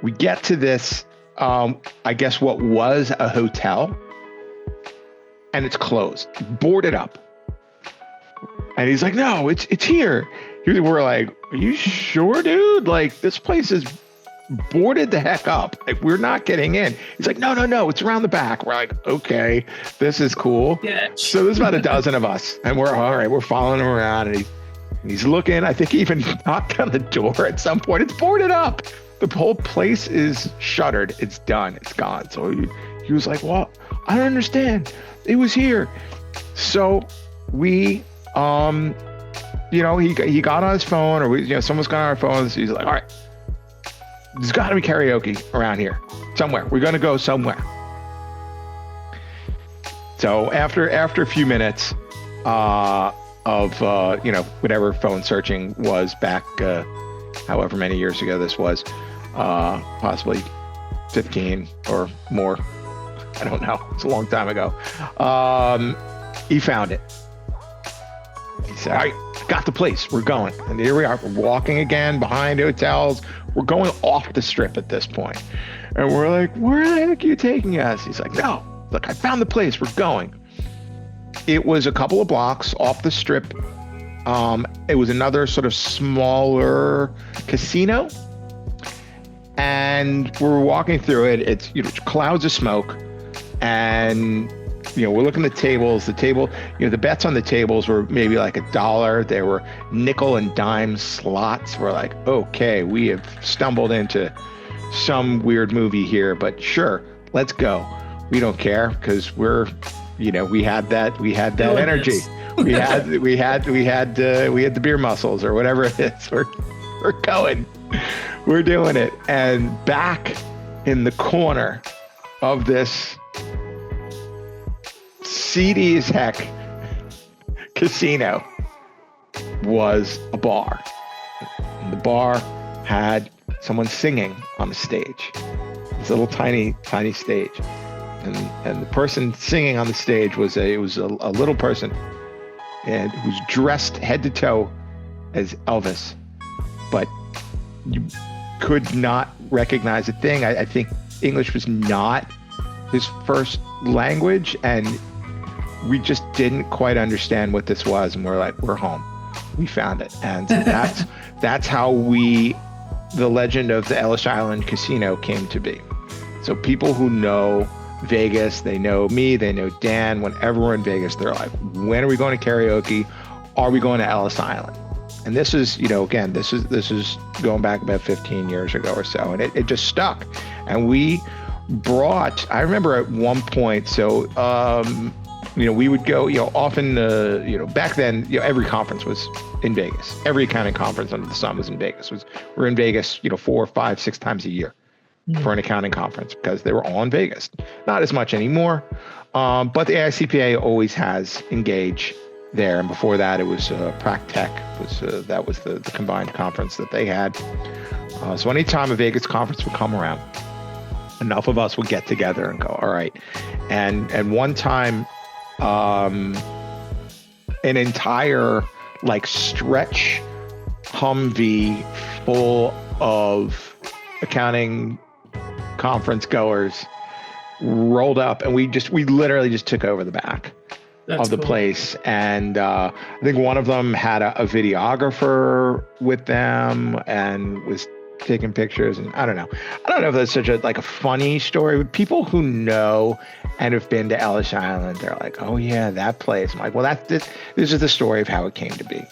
We get to this, I guess what was a hotel, and it's closed, boarded up. And he's like, no, it's here. We're like, are you sure, dude? Like, this place is boarded the heck up. Like, we're not getting in. He's like, no, it's around the back. We're like, okay, this is cool. Yeah. So there's about a dozen of us, and we're all right. We're following him around, and he's looking. I think he even knocked on the door at some point. It's boarded up. The whole place is shuttered. It's done. It's gone. So he was like, well, I don't understand. It was here. So we, he got on his phone, or someone's got on our phones. He's like, all right, there's got to be karaoke around here somewhere. We're going to go somewhere. So after a few minutes of whatever phone searching was back, however many years ago this was, possibly 15 or more. I don't know. It's a long time ago. He found it. He said, all right, got the place. We're going. And here we are. We're walking again behind hotels. We're going off the strip at this point. And we're like, where the heck are you taking us? He's like, no, look, I found the place. We're going. It was a couple of blocks off the strip. It was another sort of smaller casino. And we're walking through it. It's clouds of smoke. And we're looking at the tables. The table, the bets on the tables were maybe like $1. There were nickel and dime slots. We're like, okay, we have stumbled into some weird movie here, but sure, let's go. We don't care because we're, we had that energy. We had the beer muscles or whatever it is. We're going. We're doing it. And back in the corner of this seedy as heck casino was a bar. And the bar had someone singing on the stage. This little tiny stage. And the person singing on the stage was a little person, and who was dressed head to toe as Elvis, but you could not recognize a thing. I think English was not his first language, and we just didn't quite understand what this was. And we're like, we're home. We found it. And that's how the legend of the Ellis Island Casino came to be. So people who know Vegas, they know me, they know Dan. Whenever we're in Vegas, they're like, when are we going to karaoke? Are we going to Ellis Island? And this is, again, this is going back about 15 years ago or so. And it just stuck. And we brought, I remember at one point, so, we would go, often, back then, every conference was in Vegas. Every accounting conference under the sun was in Vegas. We're in Vegas, 4, 5, 6 times a year for an accounting conference because they were all in Vegas. Not as much anymore, but the AICPA always has Engage there. And before that, it was PracTech. That was the combined conference that they had. So anytime a Vegas conference would come around, enough of us would get together and go, all right. And one time, an entire stretch Humvee full of accounting conference goers rolled up, and we literally just took over the back of the place. And I think one of them had a videographer with them and was taking pictures. And I don't know if that's such a funny story. People who know and have been to Ellis Island, they're like, oh yeah, that place. I'm like, well, this is the story of how it came to be.